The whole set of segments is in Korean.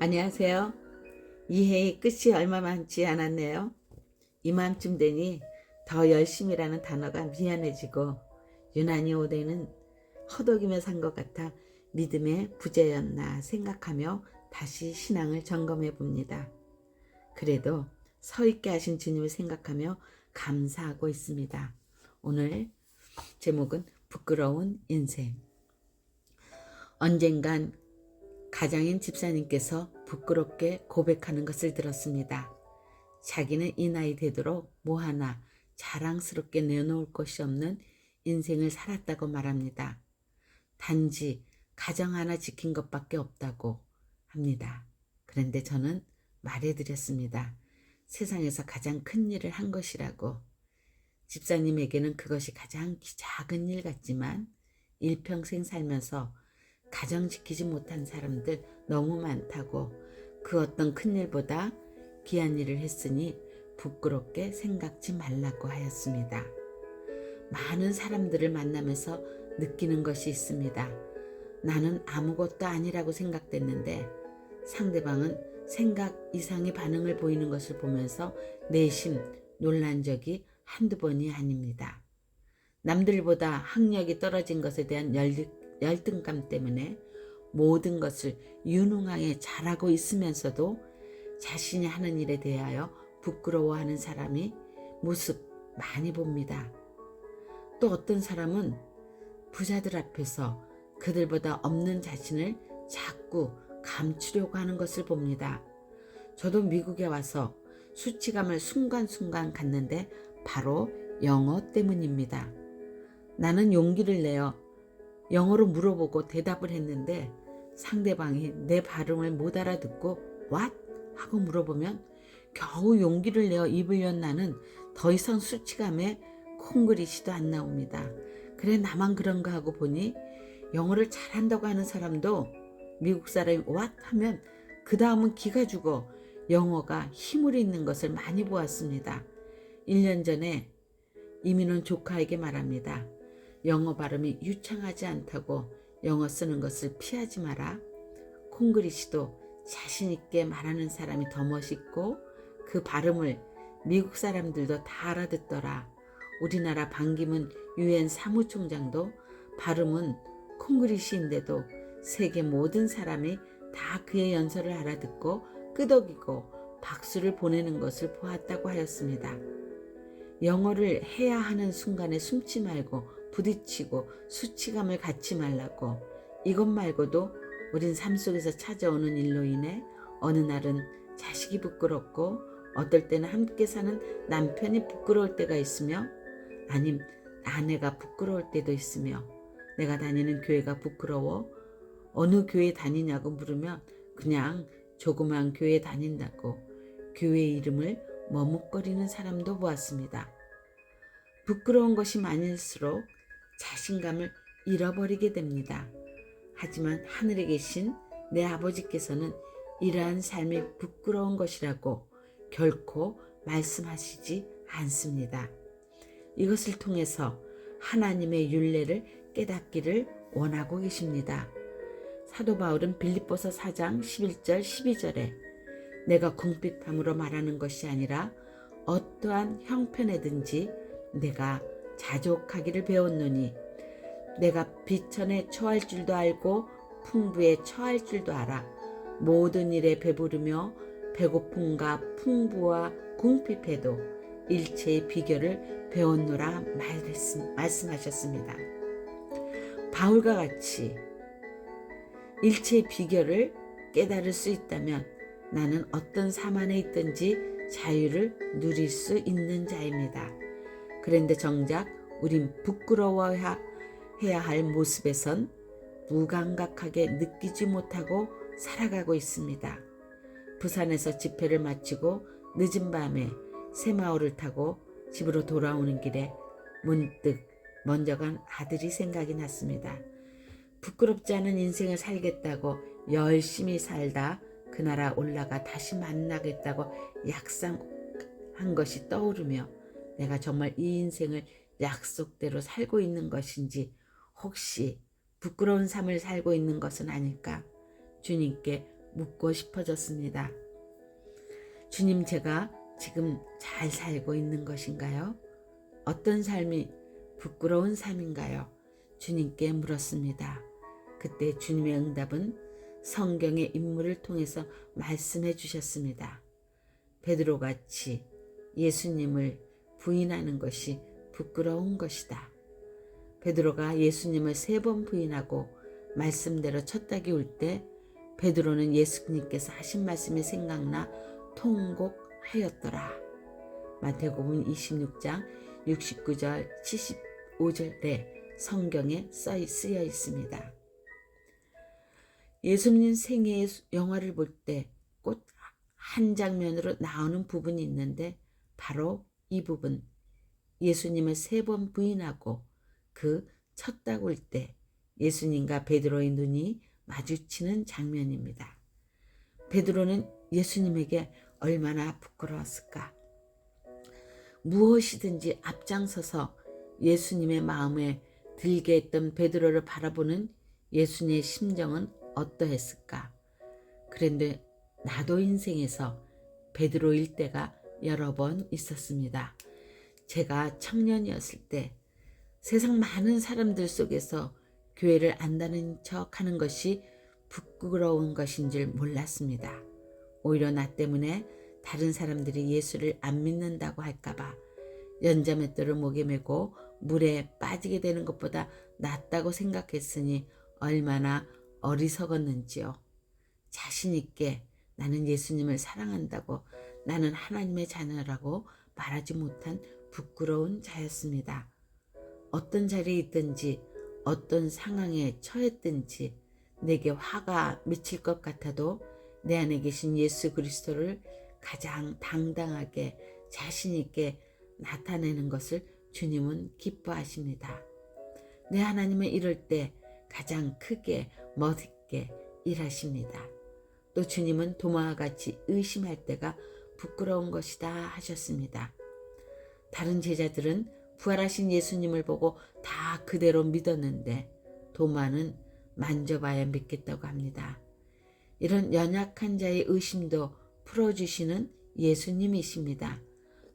안녕하세요. 이해의 끝이 얼마 많지 않았네요. 이맘쯤 되니 더 열심이라는 단어가 미안해지고 유난히 올해는 허덕이며 산 것 같아 믿음의 부재였나 생각하며 다시 신앙을 점검해 봅니다. 그래도 서 있게 하신 주님을 생각하며 감사하고 있습니다. 오늘 제목은 부끄러운 인생. 언젠간 가장인 집사님께서 부끄럽게 고백하는 것을 들었습니다. 자기는 이 나이 되도록 뭐 하나 자랑스럽게 내놓을 것이 없는 인생을 살았다고 말합니다. 단지 가정 하나 지킨 것밖에 없다고 합니다. 그런데 저는 말해드렸습니다. 세상에서 가장 큰 일을 한 것이라고. 집사님에게는 그것이 가장 작은 일 같지만 일평생 살면서 가정 지키지 못한 사람들 너무 많다고, 그 어떤 큰일보다 귀한 일을 했으니 부끄럽게 생각지 말라고 하였습니다. 많은 사람들을 만나면서 느끼는 것이 있습니다. 나는 아무것도 아니라고 생각됐는데 상대방은 생각 이상의 반응을 보이는 것을 보면서 내심 놀란 적이 한두 번이 아닙니다. 남들보다 학력이 떨어진 것에 대한 열등감 때문에 모든 것을 유능하게 잘하고 있으면서도 자신이 하는 일에 대하여 부끄러워하는 사람이 모습 많이 봅니다. 또 어떤 사람은 부자들 앞에서 그들보다 없는 자신을 자꾸 감추려고 하는 것을 봅니다. 저도 미국에 와서 수치감을 순간순간 갖는데 바로 영어 때문입니다. 나는 용기를 내어 영어로 물어보고 대답을 했는데 상대방이 내 발음을 못 알아듣고 What? 하고 물어보면 겨우 용기를 내어 입을 연 나는 더 이상 수치감에 콩그리시도 안 나옵니다. 그래 나만 그런가 하고 보니 영어를 잘한다고 하는 사람도 미국 사람이 What? 하면 그 다음은 기가 죽어 영어가 힘을 잃는 것을 많이 보았습니다. 1년 전에 이민 온 조카에게 말합니다. 영어 발음이 유창하지 않다고 영어 쓰는 것을 피하지 마라. 콩그리시도 자신 있게 말하는 사람이 더 멋있고 그 발음을 미국 사람들도 다 알아듣더라. 우리나라 반기문 유엔 사무총장도 발음은 콩그리시인데도 세계 모든 사람이 다 그의 연설을 알아듣고 끄덕이고 박수를 보내는 것을 보았다고 하였습니다. 영어를 해야 하는 순간에 숨지 말고 부딪히고 수치감을 갖지 말라고. 이것 말고도 우린 삶 속에서 찾아오는 일로 인해 어느 날은 자식이 부끄럽고 어떨 때는 함께 사는 남편이 부끄러울 때가 있으며 아님 아내가 부끄러울 때도 있으며 내가 다니는 교회가 부끄러워 어느 교회 다니냐고 물으면 그냥 조그만 교회 다닌다고 교회 이름을 머뭇거리는 사람도 보았습니다. 부끄러운 것이 많을수록 자신감을 잃어버리게 됩니다. 하지만 하늘에 계신 내 아버지께서는 이러한 삶이 부끄러운 것이라고 결코 말씀하시지 않습니다. 이것을 통해서 하나님의 율례를 깨닫기를 원하고 계십니다. 사도 바울은 빌립보서 4장 11절 12절에 내가 궁핍함으로 말하는 것이 아니라 어떠한 형편에든지 내가 자족하기를 배웠노니 내가 비천에 처할 줄도 알고 풍부에 처할 줄도 알아. 모든 일에 배부르며 배고픔과 풍부와 궁핍해도 일체의 비결을 배웠노라 말씀하셨습니다. 바울과 같이 일체의 비결을 깨달을 수 있다면 나는 어떤 삶 안에 있든지 자유를 누릴 수 있는 자입니다. 그런데 정작 우린 부끄러워해야 할 모습에선 무감각하게 느끼지 못하고 살아가고 있습니다. 부산에서 집회를 마치고 늦은 밤에 새마을을 타고 집으로 돌아오는 길에 문득 먼저 간 아들이 생각이 났습니다. 부끄럽지 않은 인생을 살겠다고 열심히 살다 그 나라 올라가 다시 만나겠다고 약속한 것이 떠오르며 내가 정말 이 인생을 약속대로 살고 있는 것인지 혹시 부끄러운 삶을 살고 있는 것은 아닐까 주님께 묻고 싶어졌습니다. 주님, 제가 지금 잘 살고 있는 것인가요? 어떤 삶이 부끄러운 삶인가요? 주님께 물었습니다. 그때 주님의 응답은 성경의 인물을 통해서 말씀해 주셨습니다. 베드로같이 예수님을 부인하는 것이 부끄러운 것이다. 베드로가 예수님을 3번 부인하고 말씀대로 첫 닭이 울 때 베드로는 예수님께서 하신 말씀이 생각나 통곡하였더라. 마태복음 26장 69절 75절에 성경에 쓰여 있습니다. 예수님 생애의 영화를 볼 때 꼭 한 장면으로 나오는 부분이 있는데 바로 이 부분, 예수님을 3번 부인하고 그 첫 닭 울 때 예수님과 베드로의 눈이 마주치는 장면입니다. 베드로는 예수님에게 얼마나 부끄러웠을까? 무엇이든지 앞장서서 예수님의 마음에 들게 했던 베드로를 바라보는 예수님의 심정은 어떠했을까? 그런데 나도 인생에서 베드로일 때가 여러 번 있었습니다. 제가 청년이었을 때 세상 많은 사람들 속에서 교회를 안다는 척 하는 것이 부끄러운 것인 줄 몰랐습니다. 오히려 나 때문에 다른 사람들이 예수를 안 믿는다고 할까봐 연자맷돌을 목에 메고 물에 빠지게 되는 것보다 낫다고 생각했으니 얼마나 어리석었는지요. 자신 있게 나는 예수님을 사랑한다고, 나는 하나님의 자녀라고 말하지 못한 부끄러운 자였습니다. 어떤 자리에 있든지 어떤 상황에 처했든지 내게 화가 미칠 것 같아도 내 안에 계신 예수 그리스도를 가장 당당하게 자신 있게 나타내는 것을 주님은 기뻐하십니다. 내 하나님은 이럴 때 가장 크게 멋있게 일하십니다. 또 주님은 도마와 같이 의심할 때가 부끄러운 것이다 하셨습니다. 다른 제자들은 부활하신 예수님을 보고 다 그대로 믿었는데 도마는 만져봐야 믿겠다고 합니다. 이런 연약한 자의 의심도 풀어주시는 예수님이십니다.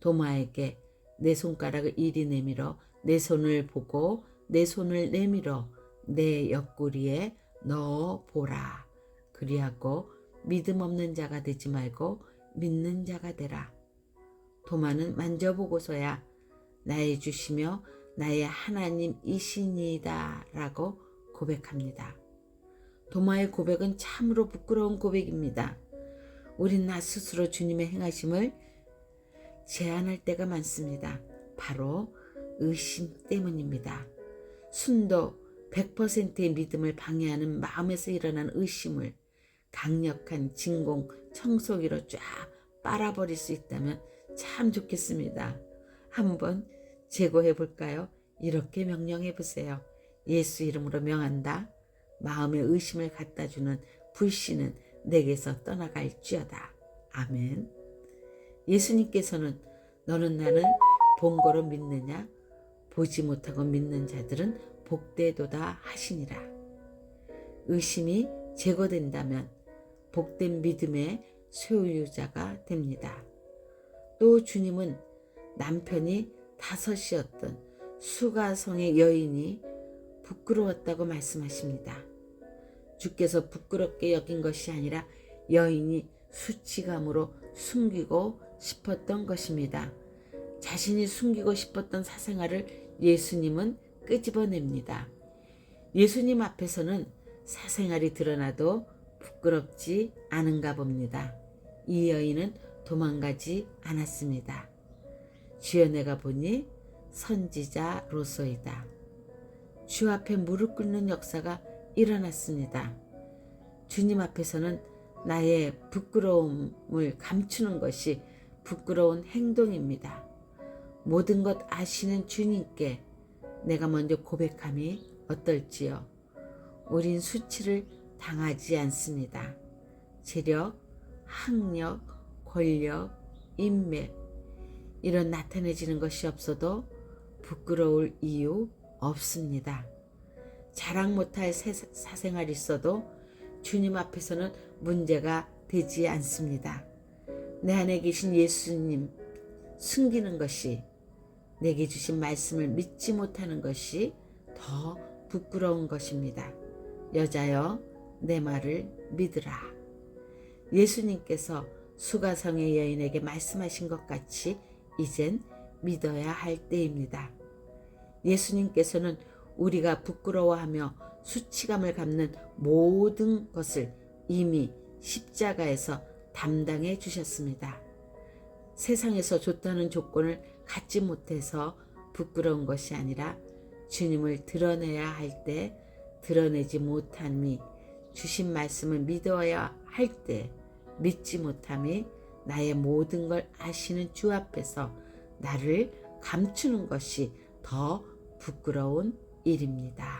도마에게 내 손가락을 이리 내밀어 내 손을 보고 내 손을 내밀어 내 옆구리에 넣어보라. 그리하고 믿음 없는 자가 되지 말고 믿는 자가 되라. 도마는 만져보고서야 나의 주시며 나의 하나님이시니이다 라고 고백합니다. 도마의 고백은 참으로 부끄러운 고백입니다. 우린 나 스스로 주님의 행하심을 제한할 때가 많습니다. 바로 의심 때문입니다. 순도 100%의 믿음을 방해하는 마음에서 일어난 의심을 강력한 진공 청소기로 쫙 빨아버릴 수 있다면 참 좋겠습니다. 한번 제거해 볼까요? 이렇게 명령해 보세요. 예수 이름으로 명한다. 마음의 의심을 갖다주는 불신은 내게서 떠나갈지어다. 아멘. 예수님께서는 너는 나는 본거로 믿느냐? 보지 못하고 믿는 자들은 복되도다 하시니라. 의심이 제거된다면 복된 믿음의 소유자가 됩니다. 또 주님은 남편이 5이었던 수가성의 여인이 부끄러웠다고 말씀하십니다. 주께서 부끄럽게 여긴 것이 아니라 여인이 수치감으로 숨기고 싶었던 것입니다. 자신이 숨기고 싶었던 사생활을 예수님은 끄집어냅니다. 예수님 앞에서는 사생활이 드러나도 부끄럽지 않은가 봅니다. 이 여인은 도망가지 않았습니다. 주여 내가 보니 선지자로소이다. 주 앞에 무릎 꿇는 역사가 일어났습니다. 주님 앞에서는 나의 부끄러움을 감추는 것이 부끄러운 행동입니다. 모든 것 아시는 주님께 내가 먼저 고백함이 어떨지요. 우린 수치를 당하지 않습니다. 재력, 학력, 권력, 인맥 이런 나타내지는 것이 없어도 부끄러울 이유 없습니다. 자랑 못할 사생활이 있어도 주님 앞에서는 문제가 되지 않습니다. 내 안에 계신 예수님 숨기는 것이, 내게 주신 말씀을 믿지 못하는 것이 더 부끄러운 것입니다. 여자여, 내 말을 믿으라. 예수님께서 수가성의 여인에게 말씀하신 것 같이 이젠 믿어야 할 때입니다. 예수님께서는 우리가 부끄러워하며 수치감을 갖는 모든 것을 이미 십자가에서 담당해 주셨습니다. 세상에서 좋다는 조건을 갖지 못해서 부끄러운 것이 아니라 주님을 드러내야 할 때 드러내지 못함이, 주신 말씀을 믿어야 할 때 믿지 못함이, 나의 모든 걸 아시는 주 앞에서 나를 감추는 것이 더 부끄러운 일입니다.